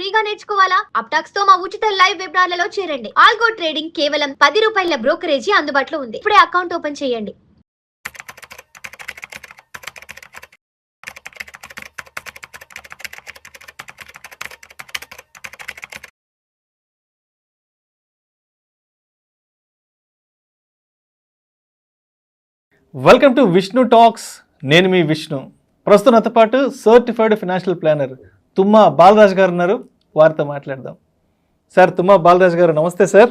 ఫ్రీగా నేర్చుకోవాలా? అప్టాక్స్ తో మా ఉచిత లైవ్ వెబినార్లలో చేరండి. ఆల్గో ట్రేడింగ్ కేవలం 10 రూపాయల బ్రోకరేజీ అందుబాటులో ఉంది. ఇప్పుడే అకౌంట్ ఓపెన్ చేయండి. Welcome to Vishnu talks. నేను మీ విష్ణు. ప్రస్తుతం నాతో పాటు సర్టిఫైడ్ ఫైనాన్షియల్ ప్లానర్ తుమ్మా బాలరాజ్ గారు ఉన్నారు. వారితో మాట్లాడదాం. సార్, తుమ్మా బాలరాజ్ గారు, నమస్తే సార్.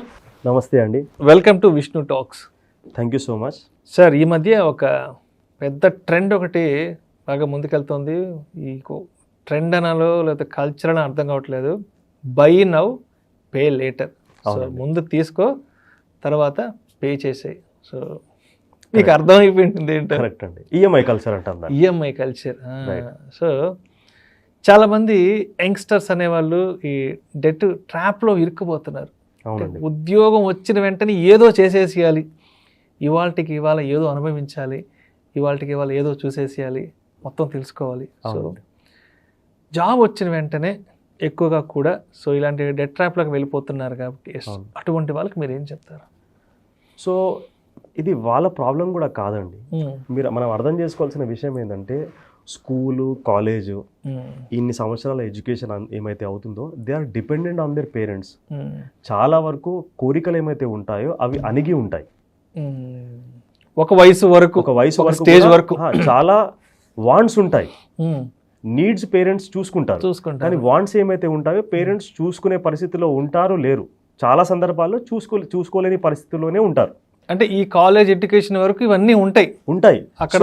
నమస్తే అండి. Welcome to Vishnu talks. Thank you so much. Sir, ఈ మధ్య ఒక పెద్ద ట్రెండ్ ఒకటి బాగా ముందుకెళ్తుంది. ఈ ట్రెండ్ అనాలో లేకపోతే కల్చర్ అని అర్థం కావట్లేదు. By now pay later. So ముందు తీసుకో, తర్వాత పే చేసేయి. సో మీకు అర్థమైపోయింది ఏంటో. కరెక్ట్ అండి. ఈఎంఐ కల్చర్ అంటాం. EMI culture. సో చాలామంది యంగ్స్టర్స్ అనేవాళ్ళు ఈ డెట్ ట్రాప్లో ఇరుక్కుపోతున్నారు. ఉద్యోగం వచ్చిన వెంటనే ఏదో చేసేసేయాలి, ఇవాళకి ఇవాళ ఏదో అనుభవించాలి, ఇవాళకి ఇవాళ ఏదో చూసేసేయాలి, మొత్తం తెలుసుకోవాలి. సో జాబ్ వచ్చిన వెంటనే ఎక్కువగా కూడా సో ఇలాంటి డెట్ ట్రాప్లోకి వెళ్ళిపోతున్నారు. కాబట్టి అటువంటి వాళ్ళకి మీరు ఏం చెప్తారు? సో ఇది వాళ్ళ ప్రాబ్లం కూడా కాదండి. మనం అర్థం చేసుకోవాల్సిన విషయం ఏంటంటే, స్కూలు, కాలేజు, ఇన్ని సంవత్సరాల ఎడ్యుకేషన్ ఏమైతే అవుతుందో they are dependent on their parents. చాలా వరకు కోరికలు ఏమైతే ఉంటాయో అవి అణిగి ఉంటాయి. ఒక వయసు వరకు స్టేజ్ వరకు చాలా వాంట్స్ ఉంటాయి. నీడ్స్ పేరెంట్స్ చూసుకుంటారు, కానీ వాంట్స్ ఏమైతే ఉంటాయో పేరెంట్స్ చూసుకునే పరిస్థితిలో ఉంటారు లేరు. చాలా సందర్భాల్లో చూసుకోలేని పరిస్థితుల్లోనే ఉంటారు. అంటే ఈ కాలేజ్ ఎడ్యుకేషన్ వరకు ఇవన్నీ ఉంటాయి అక్కడ.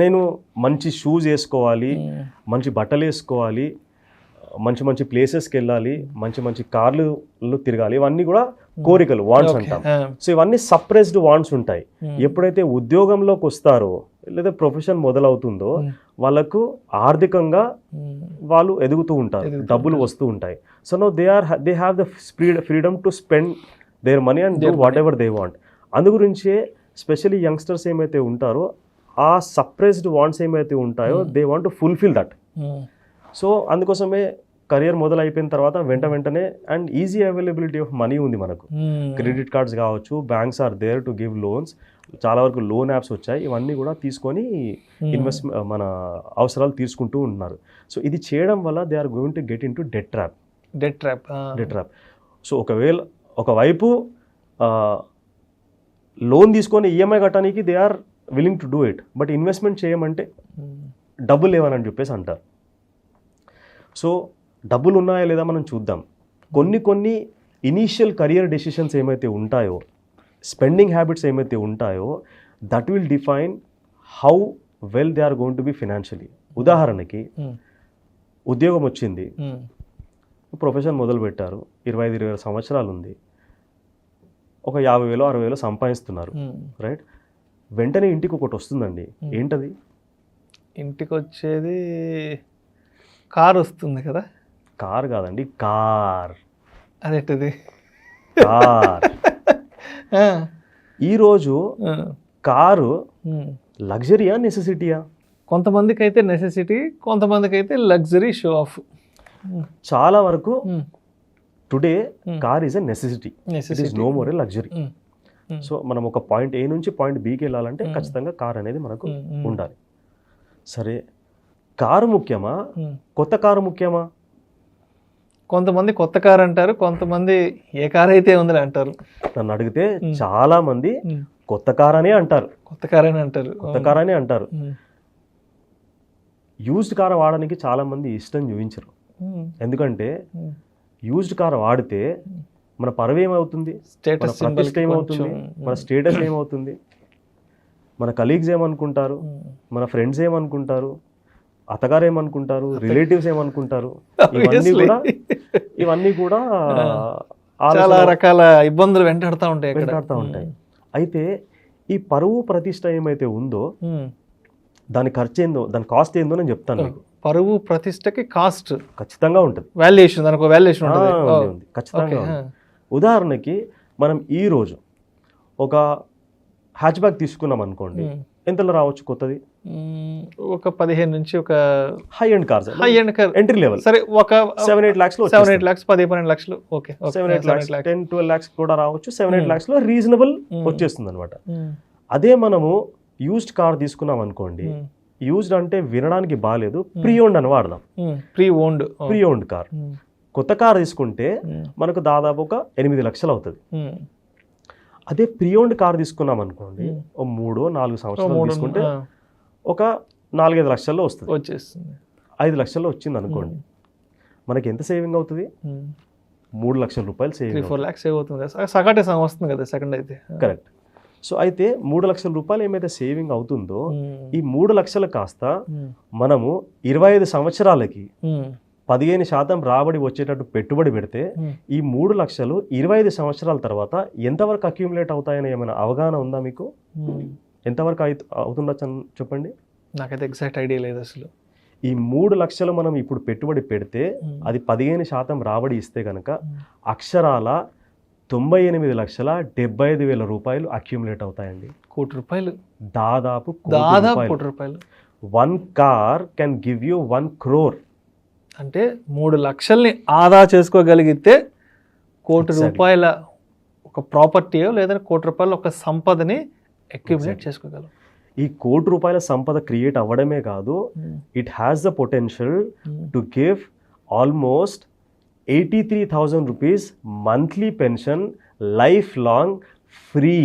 నేను మంచి షూస్ వేసుకోవాలి, మంచి బట్టలు వేసుకోవాలి, మంచి మంచి ప్లేసెస్కి వెళ్ళాలి, మంచి మంచి కార్లు తిరగాలి, ఇవన్నీ కూడా కోరికలు, వాంట్స్ అంటాం. సో ఇవన్నీ సప్రెస్డ్ వాంట్స్ ఉంటాయి. ఎప్పుడైతే ఉద్యోగంలోకి వస్తారో లేదా ప్రొఫెషన్ మొదలవుతుందో వాళ్ళకు ఆర్థికంగా వాళ్ళు ఎదుగుతూ ఉంటారు, డబ్బులు వస్తూ ఉంటాయి. So no they have the freedom to spend their money and do whatever they want. అందు గురించే స్పెషల్లీ యంగ్స్టర్స్ ఏమైతే ఉంటారో ఆ సప్రెస్డ్ వాంట్స్ ఏమైతే ఉంటాయో they want to fulfil that. So అందుకోసమే కెరియర్ మొదలైపోయిన తర్వాత వెంటనే and easy availability of money ఉంది మనకు. క్రెడిట్ కార్డ్స్ కావచ్చు, banks are there to give loans. చాలా వరకు లోన్ యాప్స్ వచ్చాయి. ఇవన్నీ కూడా తీసుకొని మన అవసరాలు తీసుకుంటూ ఉంటున్నారు. సో ఇది చేయడం వల్ల they are going to get in to debt trap. So ఒకవైపు లోన్ తీసుకొని ఈఎంఐ కట్టడానికి they are willing to do it, but investment చేయమంటే డబ్బులు లేవని చెప్పేసి అంటారు. సో డబ్బులు ఉన్నాయా లేదా మనం చూద్దాం. కొన్ని ఇనీషియల్ కెరియర్ డెసిషన్స్ ఏమైతే ఉంటాయో, స్పెండింగ్ హ్యాబిట్స్ ఏమైతే ఉంటాయో that will define how well they are going to be financially. ఉదాహరణకి ఉద్యోగం వచ్చింది, ప్రొఫెషన్ మొదలు పెట్టారు, 25-20 సంవత్సరాలు ఉంది, ఒక 50,000-60,000 సంపాదిస్తున్నారు, రైట్? వెంటనే ఇంటికి ఒకటి వస్తుందండి. ఏంటది? ఇంటికి వచ్చేది కార్ వస్తుంది కదా. కార్ కాదండి, కార్. అదేంటది? కార్. ఈరోజు కారు లగ్జరీయా, నెసెసిటీయా? కొంతమందికి అయితే నెసెసిటీ, కొంతమందికి అయితే లగ్జరీ, షో ఆఫ్. చాలా వరకు today car is a necessity, it is no more a luxury. So మనం ఒక పాయింట్ ఏ నుంచి పాయింట్ బికి వెళ్ళాలంటే ఖచ్చితంగా కార్ అనేది మనకు ఉండాలి. సరే, కారు ముఖ్యమా, కొత్త కారు ముఖ్యమా? కొంతమంది కొత్త కారు అంటారు, కొంతమంది ఏ కార్ అయితే ఉందని అంటారు. నన్ను అడిగితే చాలా మంది కొత్త కార్ అనే అంటారు. కొత్త కార్ అని అంటారు. యూజ్డ్ కార్ వాడడానికి చాలా మంది ఇష్టం చూపించరు. ఎందుకంటే యూజ్డ్ కార్ వాడితే మన పరువు ఏమవుతుంది, ప్రతిష్ట ఏమవుతుంది, మన స్టేటస్ ఏమవుతుంది, మన కలీగ్స్ ఏమనుకుంటారు, మన ఫ్రెండ్స్ ఏమనుకుంటారు, అత్తగారు ఏమనుకుంటారు, రిలేటివ్స్ ఏమనుకుంటారు, ఇవన్నీ కూడా చాలా రకాల ఇబ్బందులు వెంటాడుతూ ఉంటాయి. అయితే ఈ పరువు ప్రతిష్ట ఏమైతే ఉందో దాని ఖర్చు ఏందో, దాని కాస్ట్ ఏందో నేను చెప్తాను మీకు. పరువు ప్రతిష్టకి కాస్ట్ ఖచ్చితంగా ఉంటుంది, వాల్యుయేషన్, దానికి వాల్యుయేషన్ ఉంది ఖచ్చితంగా. ఉదాహరణకి మనం ఈరోజు ఒక హ్యాచ్ బ్యాగ్ తీసుకున్నాం అనుకోండి, ఎంతలో రావచ్చు కొత్తది? ఒక 15 నుంచి ఒక high end cars, high end car entry level సరే ఒక 7-8 lakhs లో 7-8 lakhs 10-12 లక్షలు ఓకే 7-8 lakhs 10-12 lakhs కూడా రావచ్చు. 7-8 lakhs లో రీజనబుల్ వచ్చేస్తుంది అనమాట. అదే మనము యూజ్డ్ కార్ తీసుకున్నాం అనుకోండి, యూజ్డ్ అంటే వినడానికి బాగాలేదు, ప్రీ ఓన్డ్ అని వాడదాం. Pre owned car. కొత్త కార్ తీసుకుంటే మనకు దాదాపు ఒక 8 లక్షలు అవుతుంది. అదే ప్రీ ఓన్డ్ కార్ తీసుకున్నాం అనుకోండి, 3-4 సంవత్సరాలు తీసుకుంటే ఒక 4-5 లక్షల్లో వస్తుంది, వచ్చేస్తుంది. 5 లక్షల్లో వచ్చింది అనుకోండి, మనకి ఎంత సేవింగ్ అవుతుంది? 3 లక్షల రూపాయలు సేవింగ్, 3-4 lakhs సేవ్ అవుతుంది కదా, సగటు వస్తుంది కదా సెకండ్ అయితే. కరెక్ట్. సో అయితే 3 లక్షల రూపాయలు ఏమైతే సేవింగ్ అవుతుందో, ఈ 3 లక్షలు కాస్త మనము 25 సంవత్సరాలకి 15% రాబడి వచ్చేటట్టు పెట్టుబడి పెడితే ఈ 3 లక్షలు 25 సంవత్సరాల తర్వాత ఎంతవరకు అక్యూములేట్ అవుతాయని ఏమైనా అవగాహన ఉందా మీకు? ఎంతవరకు అవుతుండొచ్చు చెప్పండి. నాకైతే ఎగ్జాక్ట్ ఐడియా లేదు అసలు. ఈ 3 లక్షలు మనం ఇప్పుడు పెట్టుబడి పెడితే అది 15% రాబడి ఇస్తే కనుక అక్షరాల 98,75,000 రూపాయలు అక్యూములేట్ అవుతాయండి. ₹1,00,00,000, దాదాపు ₹1,00,00,000. 1 car can give you 1 crore. అంటే 3 లక్షల్ని ఆదా చేసుకోగలిగితే ₹1,00,00,000 ఒక ప్రాపర్టీయో లేదా ₹1,00,00,000 ఒక సంపదని అక్యూములేట్ చేసుకోగలం. ఈ ₹1,00,00,000 సంపద క్రియేట్ అవ్వడమే కాదు, it has the potential to give almost 83,000 rupees monthly pension, life long free.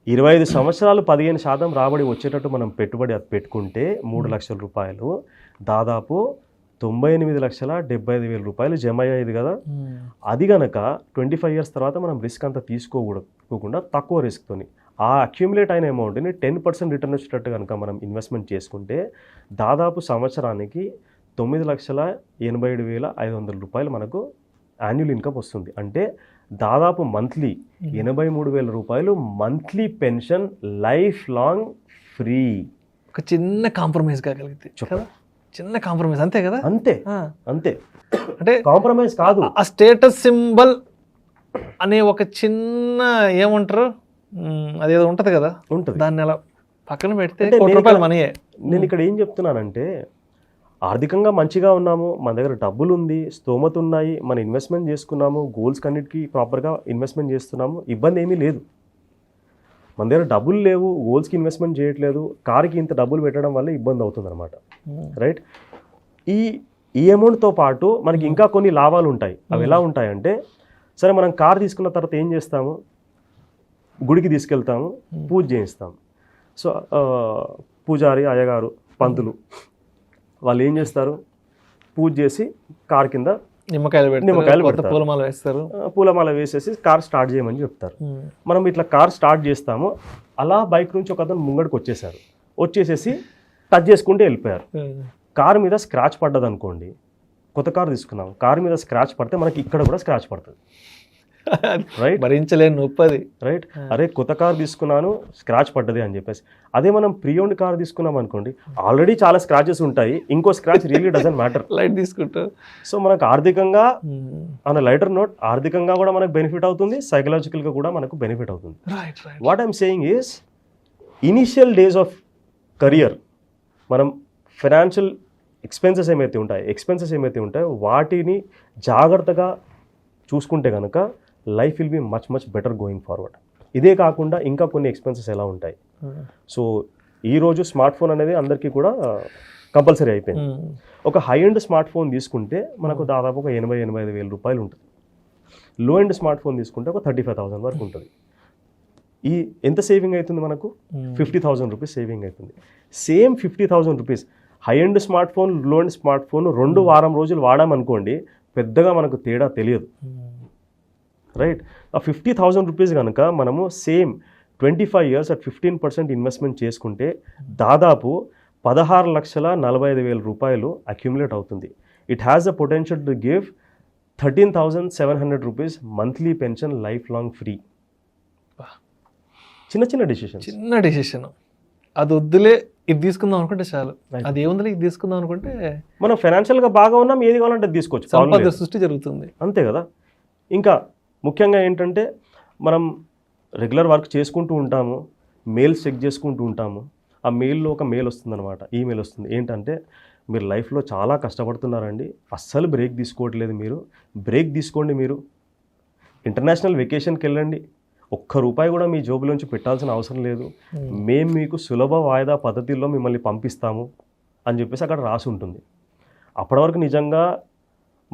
25 సంవత్సరాలు 15% రాబడి వచ్చేటట్టు మనం పెట్టుబడి పెట్టుకుంటే 3 లక్షల రూపాయలు, దాదాపు 98,75,000 రూపాయలు జమ అయ్యేది కదా. అది గనక 25 years తర్వాత మనం రిస్క్ అంతా తీసుకోకుండా తక్కువ రిస్క్తోని ఆ అక్యూములేట్ అయిన అమౌంట్ని 10% రిటర్న్ వచ్చేటట్టు కనుక మనం ఇన్వెస్ట్మెంట్ చేసుకుంటే దాదాపు సంవత్సరానికి 9,87,500 రూపాయలు మనకు యాన్యువల్ ఇన్కమ్ వస్తుంది. అంటే దాదాపు మంత్లీ 83,000 రూపాయలు monthly pension, life long free. ఒక చిన్న కాంప్రమైజ్ కాగలిగితే కదా, చిన్న కాంప్రమైజ్, అంతే కదా. అంతే అంటే కాంప్రమైజ్ కాదు, ఆ స్టేటస్ సింబల్ అనే ఒక చిన్న ఏమంటారు అదేదో ఉంటది కదా, ఉంటుంది. దాన్ని అలా పక్కన పెడితే ₹1,00,00,000 మనీయే. నేను ఇక్కడ ఏం చెప్తున్నానంటే, ఆర్థికంగా మంచిగా ఉన్నాము, మన దగ్గర డబ్బులు ఉంది, స్తోమత ఉన్నాయి, మన ఇన్వెస్ట్మెంట్ చేసుకున్నాము, గోల్స్ కన్నిటికీ ప్రాపర్గా ఇన్వెస్ట్మెంట్ చేస్తున్నాము, ఇబ్బంది ఏమీ లేదు. మన దగ్గర డబ్బులు లేవు, గోల్స్కి ఇన్వెస్ట్మెంట్ చేయట్లేదు, కార్కి ఇంత డబ్బులు పెట్టడం వల్ల ఇబ్బంది అవుతుంది అనమాట. రైట్. ఈ అమౌంట్తో పాటు మనకి ఇంకా కొన్ని లాభాలు ఉంటాయి. అవి ఎలా ఉంటాయంటే, సరే మనం కార్ తీసుకున్న తర్వాత ఏం చేస్తాము, గుడికి తీసుకెళ్తాము, పూజ చేయిస్తాము. సో పూజారి, అయ్యగారు, పంతులు వాళ్ళు ఏం చేస్తారు, పూజ చేసి కార్ కింద నిమ్మకాయలు పెడతారు, పూలమాల వేసేసి కార్ స్టార్ట్ చేయమని చెప్తారు. మనం ఇట్లా కార్ స్టార్ట్ చేస్తాము, అలా బైక్ నుంచి ఒక అతను ముంగడికి వచ్చేసేసి టచ్ చేసుకుంటూ వెళ్ళిపోయారు. కార్ మీద స్క్రాచ్ పడ్డది అనుకోండి, కొత్త కార్ తీసుకున్నాం, కార్ మీద స్క్రాచ్ పడితే మనకి ఇక్కడ కూడా స్క్రాచ్ పడుతుంది. రైట్, భరించలేని నొప్పది. రైట్. అరే కొత్త కార్ తీసుకున్నాను, స్క్రాచ్ పడ్డది అని చెప్పేసి. అదే మనం ప్రీ ఓన్డ్ కార్ తీసుకున్నాం అనుకోండి, ఆల్రెడీ చాలా స్క్రాచెస్ ఉంటాయి, ఇంకో scratch really doesn't matter, light తీసుకుంటాం. సో మనకు ఆర్థికంగా ఆన్ లైటర్ నోట్, ఆర్థికంగా కూడా మనకు బెనిఫిట్ అవుతుంది, సైకలాజికల్గా కూడా మనకు బెనిఫిట్ అవుతుంది. What I'm saying is, initial days of career మనం ఫైనాన్షియల్ ఎక్స్పెన్సెస్ ఏమైతే ఉంటాయో వాటిని జాగ్రత్తగా చూసుకుంటే కనుక life will be much better going forward. ఇదే కాకుండా ఇంకా కొన్ని ఎక్స్పెన్సెస్ ఎలా ఉంటాయి. సో ఈరోజు స్మార్ట్ ఫోన్ అనేది అందరికీ కూడా కంపల్సరీ అయిపోయింది. ఒక హై ఎండ్ స్మార్ట్ ఫోన్ తీసుకుంటే మనకు దాదాపు ఒక 80,000-85,000 రూపాయలు ఉంటుంది. లో ఎండ్ స్మార్ట్ ఫోన్ తీసుకుంటే ఒక 35,000 వరకు ఉంటుంది. ఈ ఎంత సేవింగ్ అవుతుంది మనకు? 50,000 రూపీస్ సేవింగ్ అవుతుంది. Same 50,000 rupees high end smart phone, లో ఎండ్ స్మార్ట్ ఫోన్ 2 వారం రోజులు వాడామనుకోండి, పెద్దగా మనకు తేడా తెలియదు. రైట్. ఆ 50,000 రూపీస్ కనుక మనము సేమ్ 25 years at 15% ఇన్వెస్ట్మెంట్ చేసుకుంటే దాదాపు 16,45,000 రూపాయలు అక్యుములేట్ అవుతుంది. It has the potential to give 13,700 rupees monthly pension, life long free. చిన్న డెసిషన్. అది వద్దులే, ఇది తీసుకుందాం అనుకుంటే చాలు, అది ఏముందిలే ఇది తీసుకుందాం అనుకుంటే మనం ఫైనాన్షియల్గా బాగా ఉన్నాం, ఏది కావాలంటే తీసుకోవచ్చు, సంపద సృష్టి జరుగుతుంది. అంతే కదా. ఇంకా ముఖ్యంగా ఏంటంటే, మనం రెగ్యులర్ వర్క్ చేసుకుంటూ ఉంటాము, మెయిల్స్ చెక్ చేసుకుంటూ ఉంటాము, ఆ మెయిల్లో ఒక మెయిల్ వస్తుందన్నమాట, ఈమెయిల్ వస్తుంది. ఏంటంటే, మీరు లైఫ్లో చాలా కష్టపడుతున్నారండి, అస్సలు బ్రేక్ తీసుకోవట్లేదు, మీరు బ్రేక్ తీసుకోండి, మీరు ఇంటర్నేషనల్ వెకేషన్కి వెళ్ళండి, ₹1 కూడా మీ జోబులోంచి పెట్టాల్సిన అవసరం లేదు, మేము మీకు సులభ వాయిదా పద్ధతిలో మిమ్మల్ని పంపిస్తాము అని చెప్పేసి అక్కడ రాసి ఉంటుంది. అప్పటి వరకు నిజంగా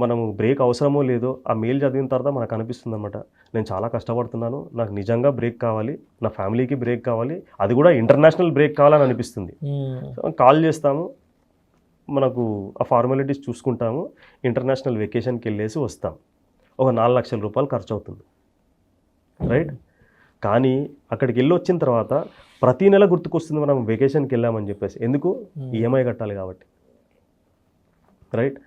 మనము బ్రేక్ అవసరమో లేదో ఆ మెయిల్ చదివిన తర్వాత మనకు అనిపిస్తుంది అనమాట, నేను చాలా కష్టపడుతున్నాను, నాకు నిజంగా బ్రేక్ కావాలి, నా ఫ్యామిలీకి బ్రేక్ కావాలి, అది కూడా ఇంటర్నేషనల్ బ్రేక్ కావాలని అనిపిస్తుంది. కాల్ చేస్తాము, మనకు ఆ ఫార్మాలిటీస్ చూసుకుంటాము, ఇంటర్నేషనల్ వెకేషన్కి వెళ్ళేసి వస్తాం, ఒక ₹4 లక్షల ఖర్చు అవుతుంది, రైట్? కానీ అక్కడికి వెళ్ళి వచ్చిన తర్వాత ప్రతి నెల గుర్తుకొస్తుంది మనం వెకేషన్కి వెళ్ళామని చెప్పేసి. ఎందుకు? ఈఎంఐ కట్టాలి కాబట్టి, రైట్?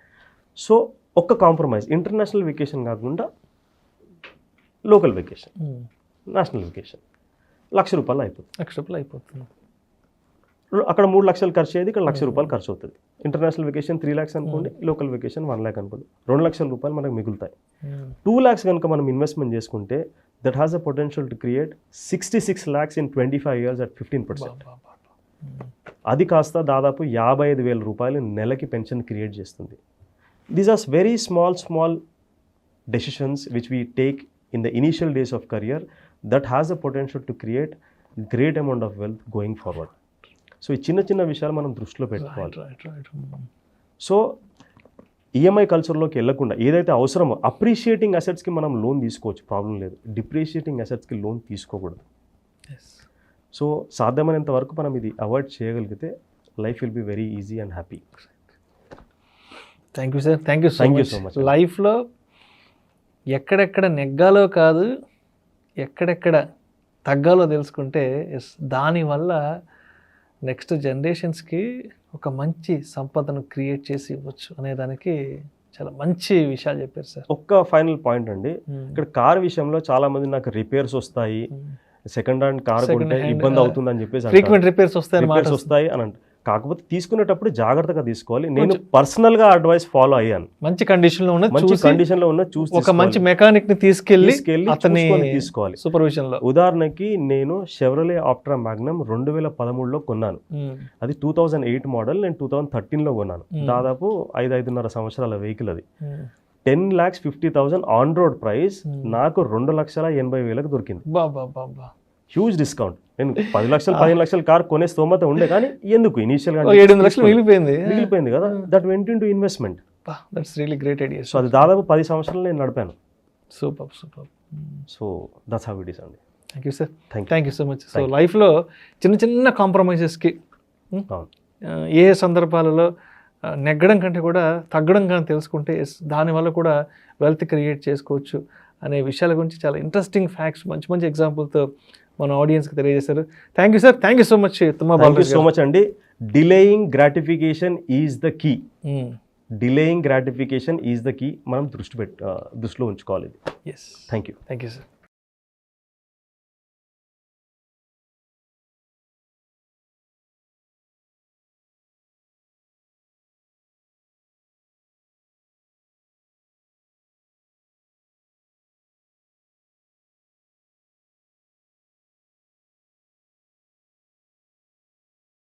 సో ఒక్క కాంప్రమైజ్, ఇంటర్నేషనల్ వెకేషన్ కాకుండా లోకల్ వెకేషన్, నేషనల్ వెకేషన్ ₹1,00,000 అయిపోతుంది. ₹1,00,000 అయిపోతుంది. అక్కడ 3 లక్షలు ఖర్చు అయ్యేది, ఇక్కడ ₹1,00,000 ఖర్చు అవుతుంది. ఇంటర్నేషనల్ వెకేషన్ 3 lakhs అనుకోండి, లోకల్ వెకేషన్ 1 lakh అనుకోండి, ₹2 లక్షల మనకు మిగులుతాయి. 2 lakhs కనుక మనం ఇన్వెస్ట్మెంట్ చేసుకుంటే that has a potential to create 66 lakhs in 25 years at 15%. అది కాస్త దాదాపు ₹55,000 నెలకి పెన్షన్ క్రియేట్ చేస్తుంది. These are very small decisions which we take in the initial days of career that has the potential to create great amount of wealth going forward. So ఈ చిన్న విషయాలు మనం దృష్టిలో పెట్టుకోవాలి. సో ఈఎంఐ కల్చర్లోకి వెళ్ళకుండా ఏదైతే అవసరమో అప్రిషియేటింగ్ అసెట్స్కి మనం లోన్ తీసుకోవచ్చు, ప్రాబ్లం లేదు. డిప్రిషియేటింగ్ అసెట్స్కి లోన్ తీసుకోకూడదు. సో సాధ్యమైనంత వరకు మనం ఇది అవాయిడ్ చేయగలిగితే life will be very easy and happy. Thank you sir, thank you so much. లైఫ్లో ఎక్కడెక్కడ నెగ్గాలో కాదు, ఎక్కడెక్కడ తగ్గాలో తెలుసుకుంటే దానివల్ల నెక్స్ట్ జనరేషన్స్కి ఒక మంచి సంపదను క్రియేట్ చేసి ఇవ్వచ్చు అనేదానికి చాలా మంచి విషయాలు చెప్పారు సార్. ఒక్క ఫైనల్ పాయింట్ అండి, ఇక్కడ కార్ విషయంలో చాలా మంది నాకు రిపేర్స్ వస్తాయి, సెకండ్ హ్యాండ్ కార్ కొంటే ఇబ్బంది అవుతుంది అని చెప్పేసి ఫ్రీక్వెంట్ రిపేర్స్ వస్తాయి అని అంటే, కాకపోతే తీసుకునేటప్పుడు జాగ్రత్తగా తీసుకోవాలి. నేను పర్సనల్ గా అడ్వైస్ ఫాలో అయ్యాను. మంచి కండిషన్ లో ఉన్న చూసి ఒక మంచి మెకానిక్ ని తీసుకెళ్లి అతన్ని తీసుకోవాలి సూపర్విజన్ లో. ఉదాహరణకి నేను షెవ్రలే ఆప్ట్రా మ్యాగ్నమ్ 2013లో కొన్నాను. అది 2008 మోడల్, నేను 2013లో కొన్నాను. దాదాపు 5.5 సంవత్సరాల వెహికల్ అది. 10,50,000 ఆన్ రోడ్ ప్రైస్, నాకు 2,80,000 దొరికింది. Huge discount. నేను 10 లక్షలు 15 లక్షల కార్ కొనే స్తోమత ఉండే, కానీ ఎందుకు ఇనీషియల్ గా 7 లక్షలు మిగిలిపోయింది కదా. That went into investment. That's really great idea. So అది దాదాపు 10 సంవత్సరాలు నేను నడిపాను. Super. So that's how it is అండి. Thank you sir, thank you so much. So లైఫ్లో చిన్న కాంప్రమైజెస్కి ఏ సందర్భాలలో నెగ్గడం కంటే కూడా తగ్గడం కానీ తెలుసుకుంటే దానివల్ల కూడా వెల్త్ క్రియేట్ చేసుకోవచ్చు అనే విషయాల గురించి చాలా ఇంట్రెస్టింగ్ ఫ్యాక్ట్స్ మంచి ఎగ్జాంపుల్తో మన ఆడియన్స్కి తెలియజేశారు. Thank you sir, thank you so much. Thank you so much అండి. Delaying gratification is the key. Delaying gratification is the key. మనం దృష్టిలో ఉంచుకోవాలి. Yes, thank you sir.